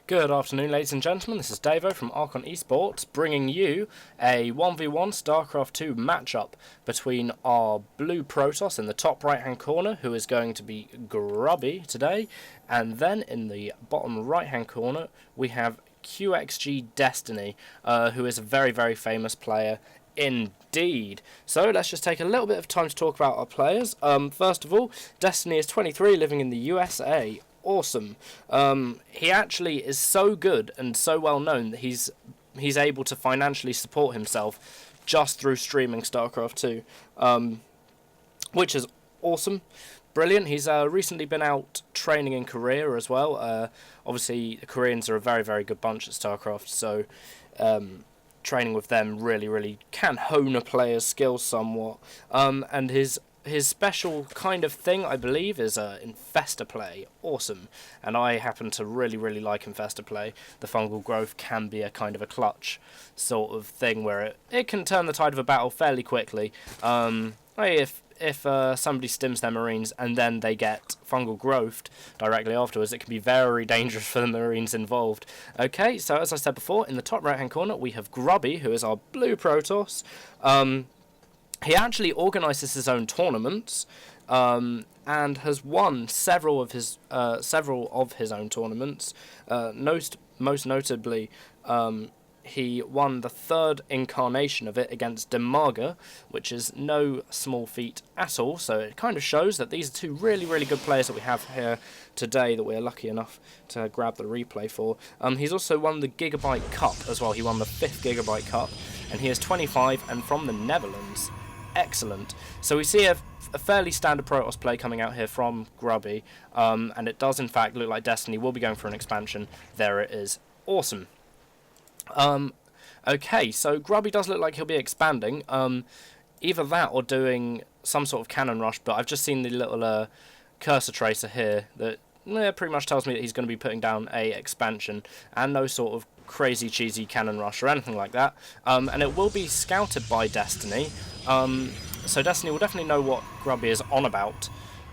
Good afternoon, ladies and gentlemen. This is Davo from Archon Esports, bringing you a 1v1 StarCraft 2 matchup between our blue Protoss in the top right-hand corner, who is going to be Grubby today, and then in the bottom right-hand corner we have QxGDestiny, who is a very, very famous player indeed. So let's just take a little bit of time to talk about our players. First of all, Destiny is 23, living in the USA. Awesome. He actually is so good and so well known that he's able to financially support himself just through streaming StarCraft 2, which is awesome. Brilliant. He's recently been out training in Korea as well. Obviously, the Koreans are a very, very good bunch at StarCraft, so training with them really can hone a player's skills somewhat. And his special kind of thing, I believe, is Infestor play. Awesome. And I happen to really like Infestor play. The fungal growth can be a kind of a clutch sort of thing where it can turn the tide of a battle fairly quickly. If somebody stims their Marines and then they get fungal growth directly afterwards, it can be very dangerous for the Marines involved. Okay, so as I said before, in the top right hand corner we have Grubby, who is our blue Protoss. He actually organises his own tournaments, and has won several of his own tournaments. Most notably, he won the third incarnation of it against Demaga, which is no small feat at all. So it kind of shows that these are two really good players that we have here today that we're lucky enough to grab the replay for. He's also won the Gigabyte Cup as well. He won the 5th Gigabyte Cup, and he is 25 and from the Netherlands. Excellent. So we see a fairly standard Protoss play coming out here from Grubby, and it does in fact look like Destiny will be going for an expansion. There it is. Awesome. Okay, so Grubby does look like he'll be expanding. Either that or doing some sort of cannon rush, but I've just seen the little cursor tracer here that pretty much tells me that he's going to be putting down a expansion, and no sort of crazy cheesy cannon rush or anything like that. And it will be scouted by Destiny. So Destiny will definitely know what Grubby is on about.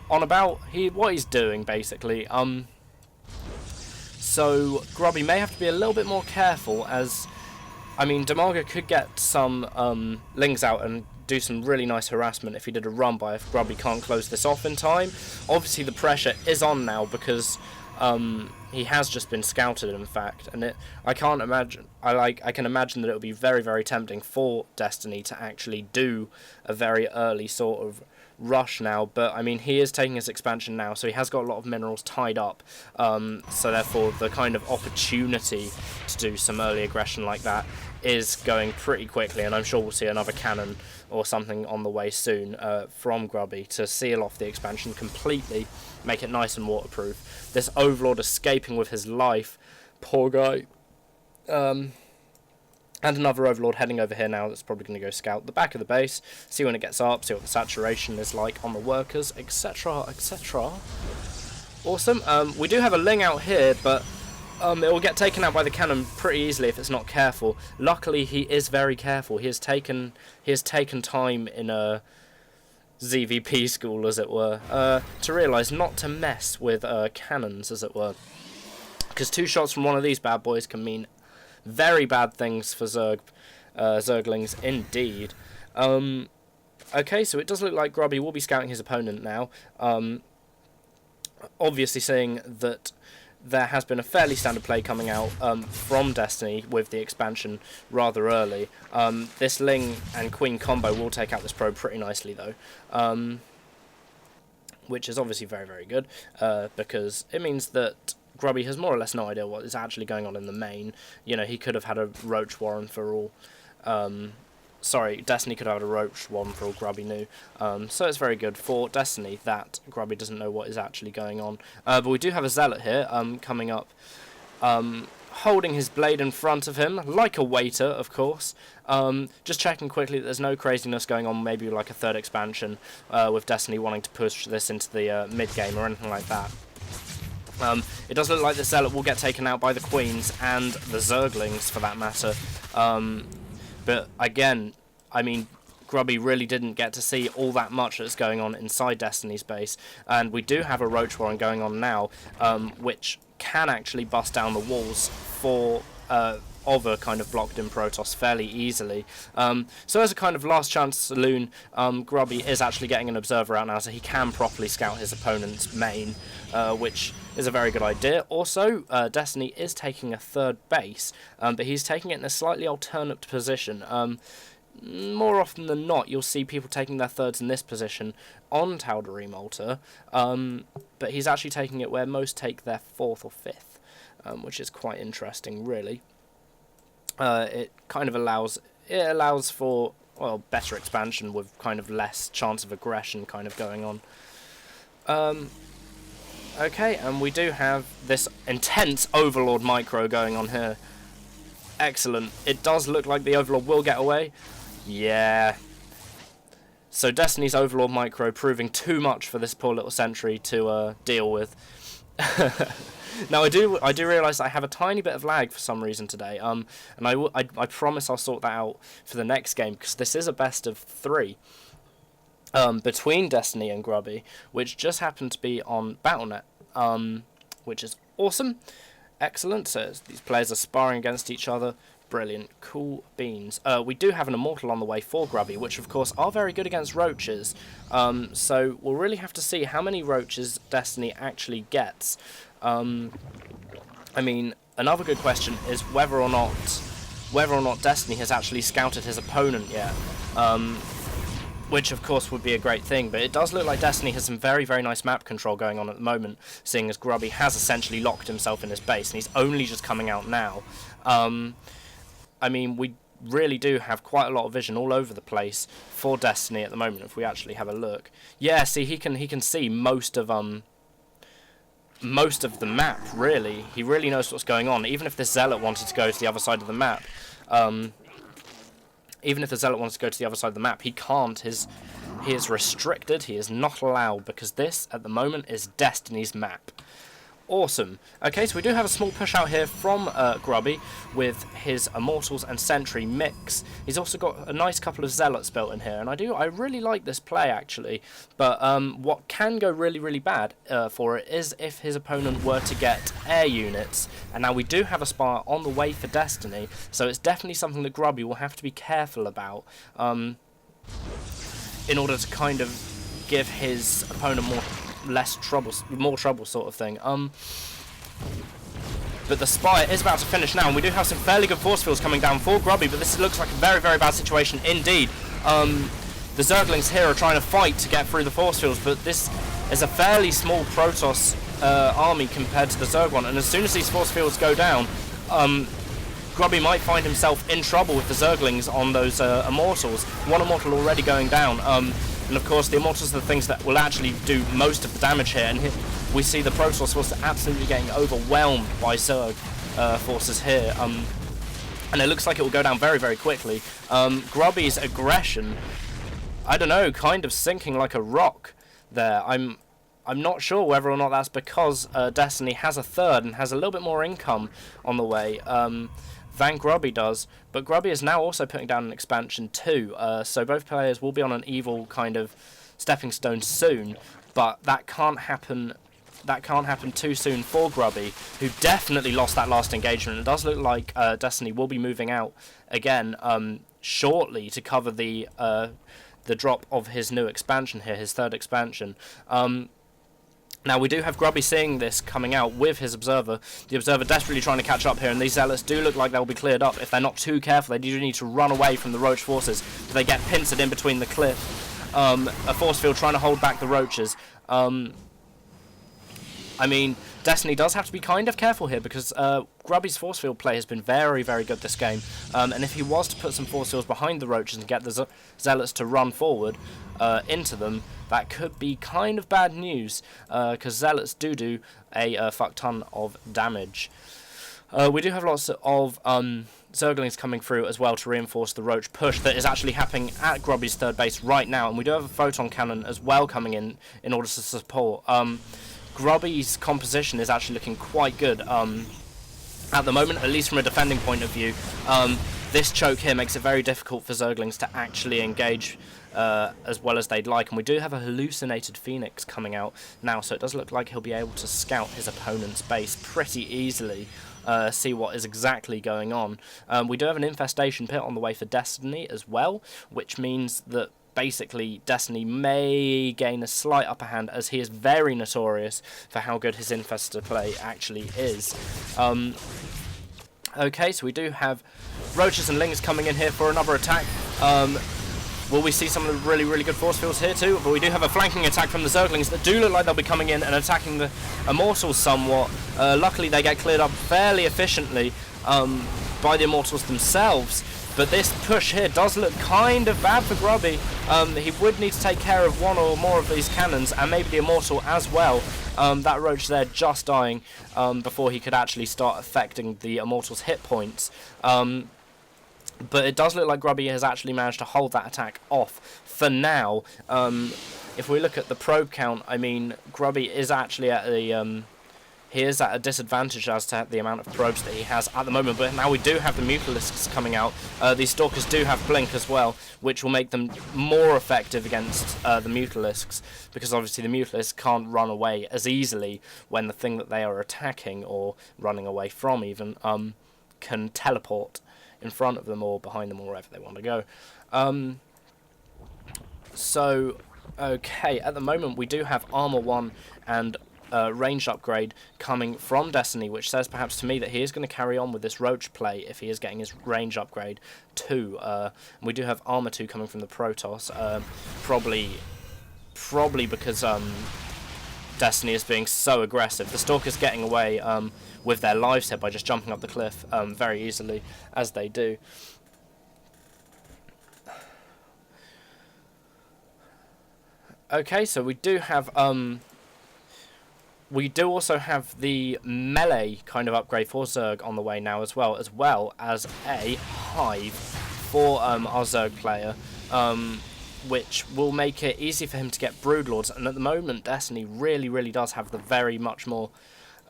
What he's doing, basically. So Grubby may have to be a little bit more careful, as, I mean, Demaga could get some lings out and do some really nice harassment if he did a run by if Grubby can't close this off in time. Obviously the pressure is on now because he has just been scouted, in fact, and I can imagine that it would be very tempting for Destiny to actually do a very early sort of rush now, but I mean, he is taking his expansion now, so he has got a lot of minerals tied up, so therefore the kind of opportunity to do some early aggression like that is going pretty quickly, and I'm sure we'll see another cannon or something on the way soon from Grubby to seal off the expansion completely, make it nice and waterproof. This Overlord escaping with his life, poor guy. And another Overlord heading over here now that's probably going to go scout the back of the base, see when it gets up, see what the saturation is like on the workers, etc, etc. Awesome. We do have a Ling out here, but it will get taken out by the cannon pretty easily if it's not careful. Luckily, he is very careful. He has taken time in a ZVP school, as it were, to realise not to mess with cannons, as it were. Because 2 shots from one of these bad boys can mean very bad things for Zerglings indeed. Okay, so it does look like Grubby will be scouting his opponent now. Obviously seeing that there has been a fairly standard play coming out from Destiny with the expansion rather early. This Ling and Queen combo will take out this probe pretty nicely though, which is obviously very good, because it means that Grubby has more or less no idea what is actually going on in the main. You know, he could have had a Roach Warren for all. Destiny could have had a Roach Warren for all Grubby knew. So it's very good for Destiny that Grubby doesn't know what is actually going on. But we do have a Zealot here coming up, holding his blade in front of him, like a waiter, of course. Just checking quickly that there's no craziness going on, maybe like a 3rd expansion, with Destiny wanting to push this into the mid-game or anything like that. It does look like the Zealot will get taken out by the Queens and the Zerglings, for that matter. But again, I mean, Grubby really didn't get to see all that much that's going on inside Destiny's base, and we do have a Roach Warren going on now, which can actually bust down the walls for of a kind of blocked in Protoss fairly easily. So as a kind of last chance saloon, Grubby is actually getting an observer out now, so he can properly scout his opponent's main, which is a very good idea. Also, Destiny is taking a third base, but he's taking it in a slightly alternate position. More often than not, you'll see people taking their thirds in this position on Tal'Darim Altar, but he's actually taking it where most take their fourth or fifth, which is quite interesting, really. It kind of allows for, well, better expansion with kind of less chance of aggression kind of going on. Okay, and we do have this intense Overlord micro going on here. Excellent. It does look like the Overlord will get away. Yeah. So Destiny's Overlord micro proving too much for this poor little sentry to deal with. Now I do realise I have a tiny bit of lag for some reason today, and I promise I'll sort that out for the next game, because this is a best of 3 between Destiny and Grubby, which just happened to be on Battle.net, which is awesome, excellent. So these players are sparring against each other, brilliant, cool beans. We do have an Immortal on the way for Grubby, which of course are very good against roaches, so we'll really have to see how many roaches Destiny actually gets. I mean, another good question is whether or not Destiny has actually scouted his opponent yet, which of course would be a great thing, but it does look like Destiny has some very, very nice map control going on at the moment, seeing as Grubby has essentially locked himself in his base, and he's only just coming out now. I mean, we really do have quite a lot of vision all over the place for Destiny at the moment, if we actually have a look. Yeah, see, he can see most of the map, really. He really knows what's going on. Even if this Zealot wanted to go to the other side of the map, he can't. He is restricted. He is not allowed, because this, at the moment, is Destiny's map. Awesome. Okay, so we do have a small push out here from Grubby with his Immortals and Sentry mix. He's also got a nice couple of Zealots built in here, and I really like this play, actually. But what can go really, really bad for it is if his opponent were to get air units. And now we do have a Spire on the way for Destiny, so it's definitely something that Grubby will have to be careful about in order to kind of give his opponent more trouble sort of thing. But the Spire is about to finish now, and we do have some fairly good force fields coming down for Grubby, but this looks like a very, very bad situation indeed. The Zerglings here are trying to fight to get through the force fields, but this is a fairly small Protoss army compared to the Zerg one, and as soon as these force fields go down, Grubby might find himself in trouble with the Zerglings on those Immortals. One Immortal already going down, and of course the Immortals are the things that will actually do most of the damage here, and here we see the Protoss forces absolutely getting overwhelmed by Zerg forces here, and it looks like it will go down very, very quickly. Grubby's aggression, I don't know, kind of sinking like a rock there. I'm not sure whether or not that's because Destiny has a third and has a little bit more income on the way than Grubby does, but Grubby is now also putting down an expansion too, so both players will be on an evil kind of stepping stone soon, but that can't happen too soon for Grubby, who definitely lost that last engagement. It does look like Destiny will be moving out again shortly to cover the drop of his new expansion here, his third expansion. Now, we do have Grubby seeing this coming out with his Observer. The Observer desperately trying to catch up here, and these Zealots do look like they'll be cleared up. If they're not too careful, they do need to run away from the Roach forces. They get pincered in between the cliff. A force field trying to hold back the Roaches. I mean, Destiny does have to be kind of careful here, because Grubby's force field play has been very, very good this game. And if he was to put some force fields behind the Roaches and get the Zealots to run forward into them, that could be kind of bad news, because Zealots do a fuck ton of damage. We do have lots of Zerglings coming through as well to reinforce the Roach push that is actually happening at Grubby's third base right now, and we do have a Photon Cannon as well coming in order to support. Grubby's composition is actually looking quite good at the moment, at least from a defending point of view. this choke here makes it very difficult for Zerglings to actually engage as well as they'd like, and we do have a hallucinated Phoenix coming out now, so it does look like he'll be able to scout his opponent's base pretty easily, see what is exactly going on. We do have an infestation pit on the way for Destiny as well, which means that basically Destiny may gain a slight upper hand, as he is very notorious for how good his infestor play actually is. Okay, so we do have Roaches and Lings coming in here for another attack. Will we see some of the really good force fields here too? But we do have a flanking attack from the Zerglings that do look like they'll be coming in and attacking the Immortals somewhat. Luckily they get cleared up fairly efficiently by the Immortals themselves. But this push here does look kind of bad for Grubby. He would need to take care of one or more of these cannons, and maybe the Immortal as well. That Roach there just dying before he could actually start affecting the Immortal's hit points. But it does look like Grubby has actually managed to hold that attack off for now. If we look at the probe count, I mean, Grubby is actually at the... he is at a disadvantage as to the amount of probes that he has at the moment, but now we do have the Mutalisks coming out. These Stalkers do have Blink as well, which will make them more effective against the Mutalisks, because obviously the Mutalisks can't run away as easily when the thing that they are attacking, or running away from even, can teleport in front of them or behind them or wherever they want to go. So, okay, at the moment we do have Armor 1 and range upgrade coming from Destiny, which says perhaps to me that he is going to carry on with this Roach play if he is getting his range upgrade too. We do have Armor 2 coming from the Protoss, probably because Destiny is being so aggressive. The Stalkers getting away with their lives here by just jumping up the cliff very easily, as they do. Okay, so we do have... we do also have the melee kind of upgrade for Zerg on the way now as well as a hive for our Zerg player, which will make it easy for him to get Broodlords. And at the moment, Destiny really does have the very much more,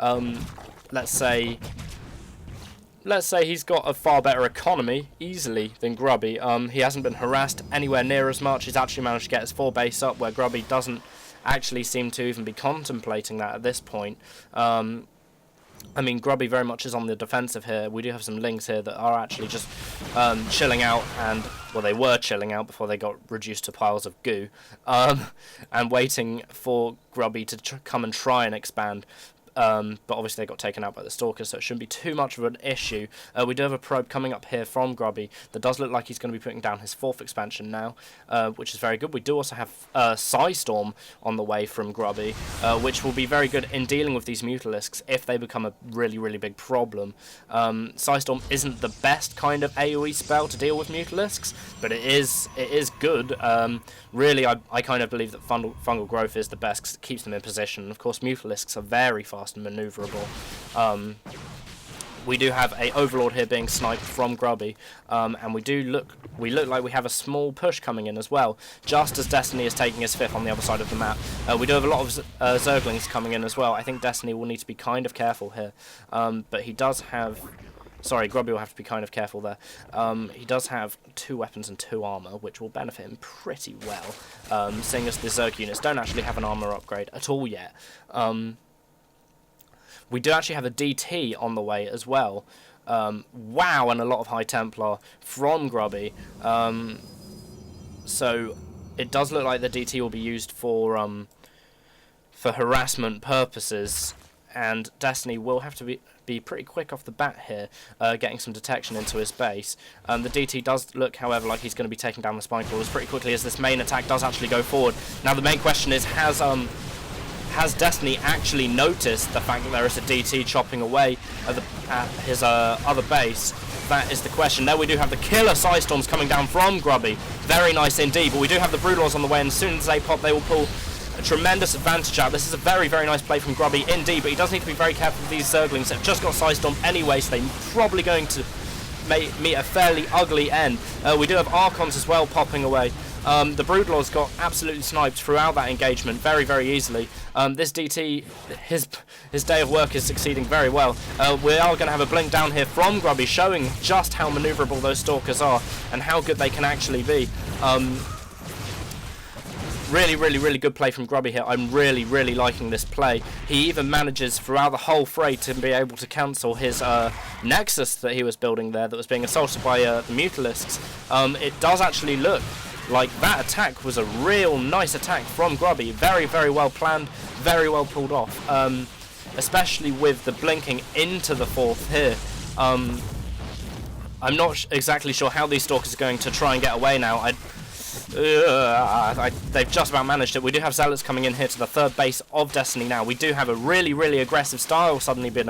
let's say he's got a far better economy, easily, than Grubby. He hasn't been harassed anywhere near as much. He's actually managed to get his 4 base up, where Grubby doesn't actually seem to even be contemplating that at this point. I mean, Grubby very much is on the defensive here. We do have some Lings here that are actually just chilling out, and, well, they were chilling out before they got reduced to piles of goo, and waiting for Grubby to come and try and expand. But obviously they got taken out by the Stalkers, so it shouldn't be too much of an issue. We do have a probe coming up here from Grubby that does look like he's going to be putting down his 4th expansion now, which is very good. We do also have Psystorm on the way from Grubby, which will be very good in dealing with these Mutalisks if they become a really big problem. Psystorm isn't the best kind of AoE spell to deal with Mutalisks, but it is good. Really, I kind of believe that Fungal Growth is the best because it keeps them in position. Of course, Mutalisks are very fast and maneuverable. We do have a Overlord here being sniped from Grubby, and we look like we have a small push coming in as well, just as Destiny is taking his 5th on the other side of the map. We do have a lot of Zerglings coming in as well. I think Destiny will need to be kind of careful here, but he does have... Sorry, Grubby will have to be kind of careful there. He does have 2 weapons and 2 armor, which will benefit him pretty well, seeing as the Zerg units don't actually have an armor upgrade at all yet. We do actually have a DT on the way as well. Wow, and a lot of High Templar from Grubby. So it does look like the DT will be used for harassment purposes, and Destiny will have to be pretty quick off the bat here, getting some detection into his base. The DT does look, however, like he's going to be taking down the Spine Crawlers pretty quickly as this main attack does actually go forward. Now the main question is, has Destiny actually noticed the fact that there is a DT chopping away at his other base? That is the question. There we do have the killer Psystorms coming down from Grubby. Very nice indeed, but we do have the Broodlords on the way, and as soon as they pop, they will pull a tremendous advantage out. This is a very nice play from Grubby indeed, but he does need to be very careful with these Zerglings that have just got Psystorm anyway, so they're probably going to meet a fairly ugly end. We do have Archons as well popping away The Broodlord's got absolutely sniped throughout that engagement very, very easily. This DT, his day of work is succeeding very well. We are going to have a blink down here from Grubby, showing just how manoeuvrable those Stalkers are and how good they can actually be. Really, really, really good play from Grubby here. I'm really, really liking this play. He even manages throughout the whole fray to be able to cancel his Nexus that he was building there that was being assaulted by the Mutalisks. It does actually look like that attack was a real nice attack from Grubby. Very, very well planned, very well pulled off. Especially with the blinking into the 4th here. I'm not exactly sure how these Stalkers are going to try and get away now. They've just about managed it. We do have Zealots coming in here to the 3rd base of Destiny now. We do have a really, really aggressive style suddenly being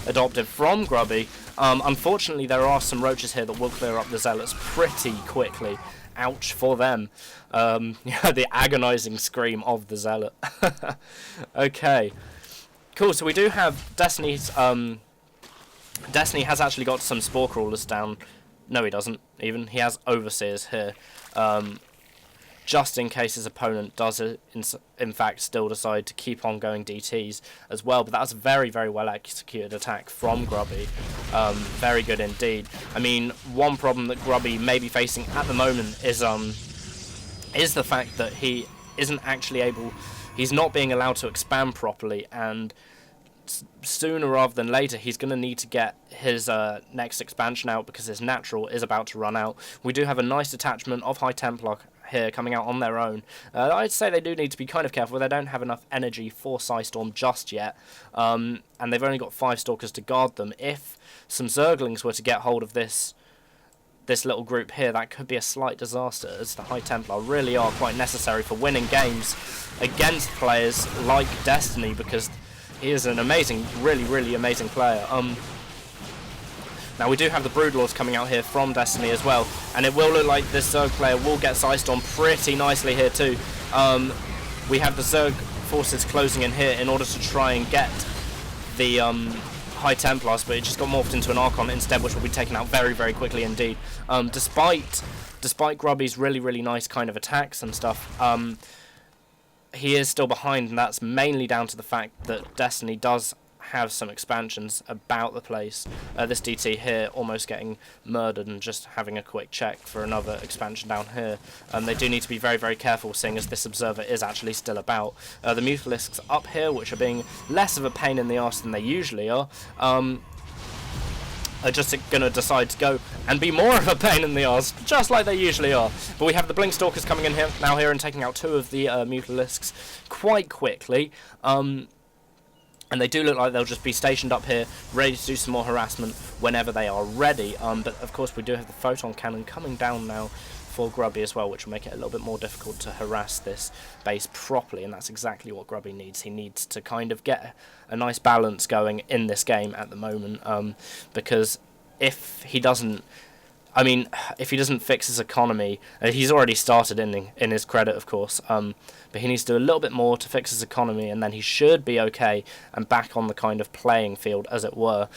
adopted from Grubby. Unfortunately, there are some roaches here that will clear up the Zealots pretty quickly. Ouch for them. The agonizing scream of the Zealot. Okay. Cool, so we do have Destiny's... Destiny has actually got some Spore Crawlers down. No, he doesn't, even. He has Overseers here. Just in case his opponent does, in fact, still decide to keep on going DTs as well. But that's a very, very well executed attack from Grubby. Very good indeed. I mean, one problem that Grubby may be facing at the moment is the fact that he isn't actually able... He's not being allowed to expand properly, and sooner rather than later he's going to need to get his next expansion out because his natural is about to run out. We do have a nice detachment of High Templar here coming out on their own. I'd say they do need to be kind of careful. They don't have enough energy for Psystorm just yet, and they've only got 5 Stalkers to guard them. If some Zerglings were to get hold of this little group here, that could be a slight disaster, as the High Templar really are quite necessary for winning games against players like Destiny, because he is an amazing, really, really amazing player. Now we do have the Broodlords coming out here from Destiny as well, and it will look like this Zerg player will get Psystorm pretty nicely here too. We have the Zerg forces closing in here in order to try and get the High Templars, but it just got morphed into an Archon instead, which will be taken out very, very quickly indeed. Despite Grubby's really, really nice kind of attacks and stuff, he is still behind, and that's mainly down to the fact that Destiny does have some expansions about the place. This DT here almost getting murdered, and just having a quick check for another expansion down here. They do need to be very, very careful, seeing as this observer is actually still about. The Mutalisks up here, which are being less of a pain in the arse than they usually are just going to decide to go and be more of a pain in the arse, just like they usually are. But we have the Blink Stalkers coming in here now and taking out 2 of the Mutalisks quite quickly. And they do look like they'll just be stationed up here, ready to do some more harassment whenever they are ready. But of course we do have the Photon Cannon coming down now for Grubby as well, which will make it a little bit more difficult to harass this base properly, and that's exactly what Grubby needs. He needs to kind of get a nice balance going in this game at the moment, because if he doesn't... I mean, if he doesn't fix his economy, he's already started in his credit, of course, but he needs to do a little bit more to fix his economy, and then he should be okay and back on the kind of playing field, as it were.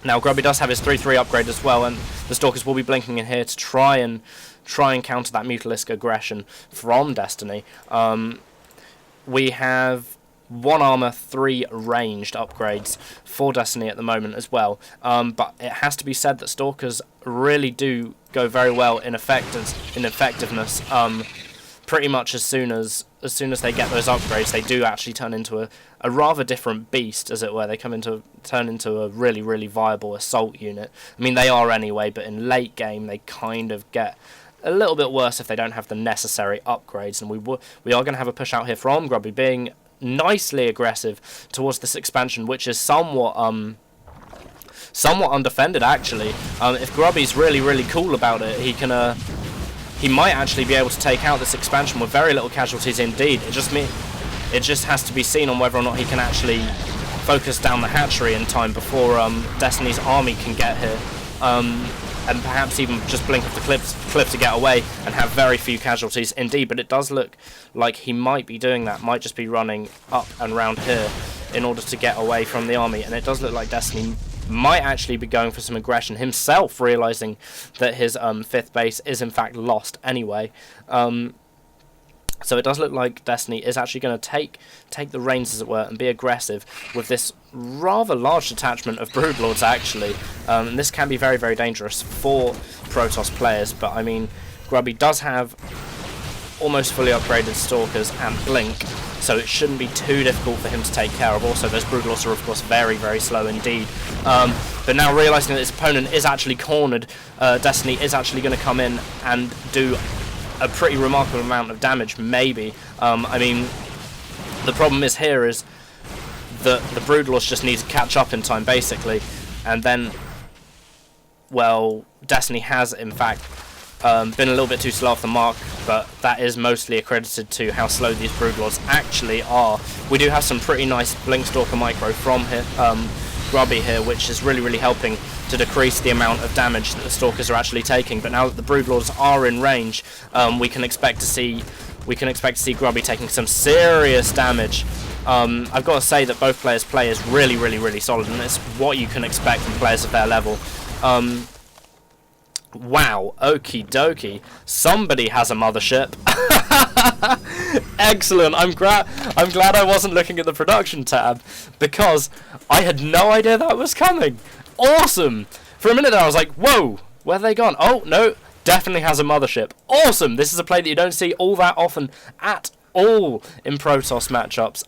Now, Grubby does have his 3/3 upgrade as well, and the Stalkers will be blinking in here to try and counter that Mutalisk aggression from Destiny. We have 1 armor, 3 ranged upgrades for Destiny at the moment as well. But it has to be said that Stalkers really do go very well in effectiveness. Pretty much as soon as they get those upgrades, they do actually turn into a rather different beast, as it were. They turn into a really, really viable assault unit. I mean, they are anyway, but in late game they kind of get a little bit worse if they don't have the necessary upgrades. And we are going to have a push out here from Grubby, being nicely aggressive towards this expansion, which is somewhat undefended actually. If Grubby's really, really cool about it, he might actually be able to take out this expansion with very little casualties indeed. It just has to be seen on whether or not he can actually focus down the hatchery in time before Destiny's army can get here. And perhaps even just blink off the cliff to get away and have very few casualties indeed. But it does look like he might be doing that, might just be running up and round here in order to get away from the army. And it does look like Destiny might actually be going for some aggression himself, realising that his 5th base is in fact lost anyway. So it does look like Destiny is actually going to take the reins, as it were, and be aggressive with this rather large detachment of Broodlords, actually. And this can be very, very dangerous for Protoss players, but I mean, Grubby does have almost fully upgraded Stalkers and Blink, so it shouldn't be too difficult for him to take care of. Also, those Broodlords are, of course, very, very slow indeed. But now realising that his opponent is actually cornered, Destiny is actually going to come in and do a pretty remarkable amount of damage, maybe. I mean, the problem is here is that the Broodlords just need to catch up in time, basically, and then, well, Destiny has, in fact, been a little bit too slow off the mark, but that is mostly accredited to how slow these Broodlords actually are. We do have some pretty nice Blinkstalker micro from here, Grubby here, which is really, really helping to decrease the amount of damage that the Stalkers are actually taking. But now that the Broodlords are in range, we can expect to see Grubby taking some serious damage. I've got to say that both players' play is really, really, really solid, and it's what you can expect from players of their level. Wow, okie dokie. Somebody has a mothership. Excellent. I'm glad I wasn't looking at the production tab, because I had no idea that was coming. Awesome. For a minute there I was like, whoa, where have they gone? Oh, no, definitely has a mothership. Awesome. This is a play that you don't see all that often at all in Protoss matchups.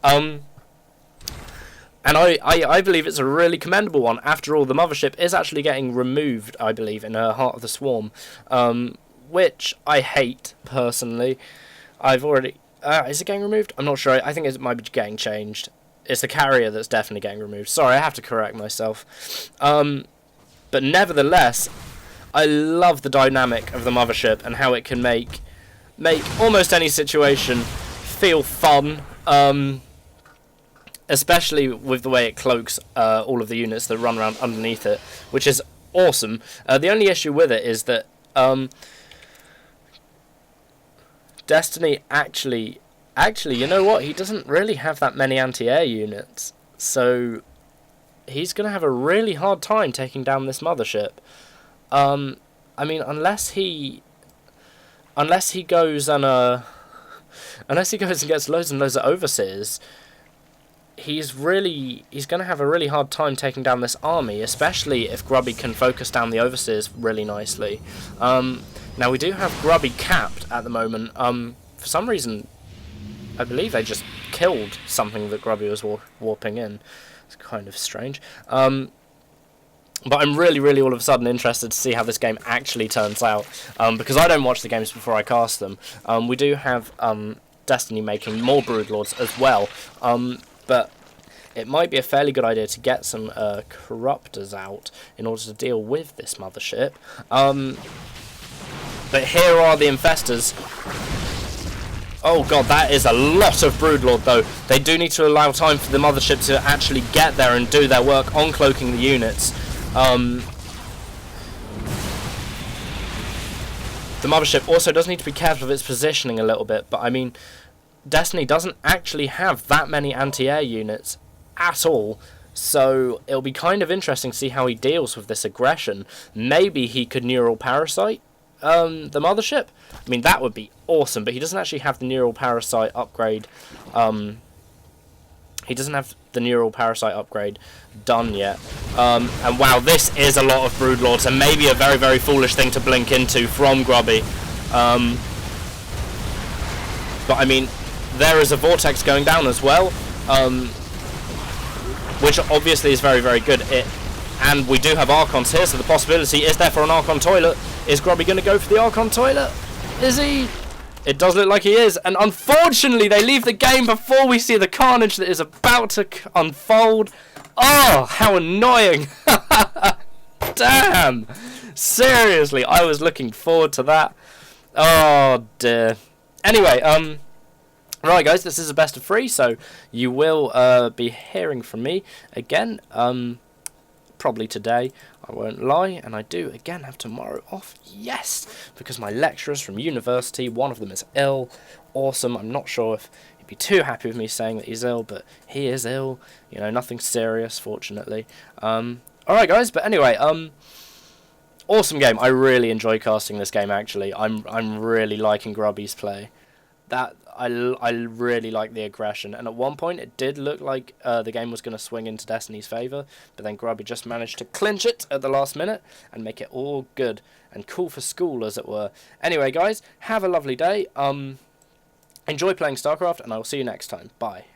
And I believe it's a really commendable one. After all, the mothership is actually getting removed, I believe, in Heart of the Swarm, which I hate, personally. I've already... is it getting removed? I'm not sure. I think it might be getting changed. It's the carrier that's definitely getting removed. Sorry, I have to correct myself. But nevertheless, I love the dynamic of the mothership and how it can make almost any situation feel fun. Especially with the way it cloaks all of the units that run around underneath it, which is awesome. The only issue with it is that Destiny actually, you know what? He doesn't really have that many anti-air units, so he's going to have a really hard time taking down this mothership. I mean, unless he goes and gets loads and loads of overseers, he's going to have a really hard time taking down this army, especially if Grubby can focus down the overseers really nicely. Now, we do have Grubby capped at the moment. For some reason, I believe they just killed something that Grubby was warping in. It's kind of strange. But I'm really, really all of a sudden interested to see how this game actually turns out, because I don't watch the games before I cast them. We do have Destiny making more Broodlords as well, but it might be a fairly good idea to get some Corruptors out in order to deal with this mothership. But here are the Infestors. Oh god, that is a lot of Broodlord, though. They do need to allow time for the mothership to actually get there and do their work on cloaking the units. The mothership also does need to be careful of its positioning a little bit, but I mean, Destiny doesn't actually have that many anti-air units at all, so it'll be kind of interesting to see how he deals with this aggression. Maybe he could Neural Parasite the mothership. I mean, that would be awesome, but he doesn't actually have the Neural Parasite upgrade. He doesn't have the Neural Parasite upgrade done yet. And wow, this is a lot of Broodlords, and maybe a very, very foolish thing to blink into from Grubby. But I mean, there is a Vortex going down as well, which obviously is very, very good. And we do have Archons here, so the possibility is there for an Archon toilet. Is Grubby going to go for the Archon toilet? Is he? It does look like he is, and unfortunately they leave the game before we see the carnage that is about to unfold. Oh, how annoying. Damn. Seriously, I was looking forward to that. Oh dear. Anyway, right guys, this is a best of 3, so you will be hearing from me again, probably today, I won't lie, and I do again have tomorrow off, yes, because my lecturers from university, one of them is ill. Awesome. I'm not sure if he'd be too happy with me saying that he's ill, but he is ill, you know, nothing serious, fortunately. Alright guys, but anyway, awesome game. I really enjoy casting this game actually. I'm really liking Grubby's play. I really like the aggression, and at one point it did look like the game was going to swing into Destiny's favour, but then Grubby just managed to clinch it at the last minute and make it all good and cool for school, as it were. Anyway guys, have a lovely day. Enjoy playing StarCraft, and I will see you next time. Bye.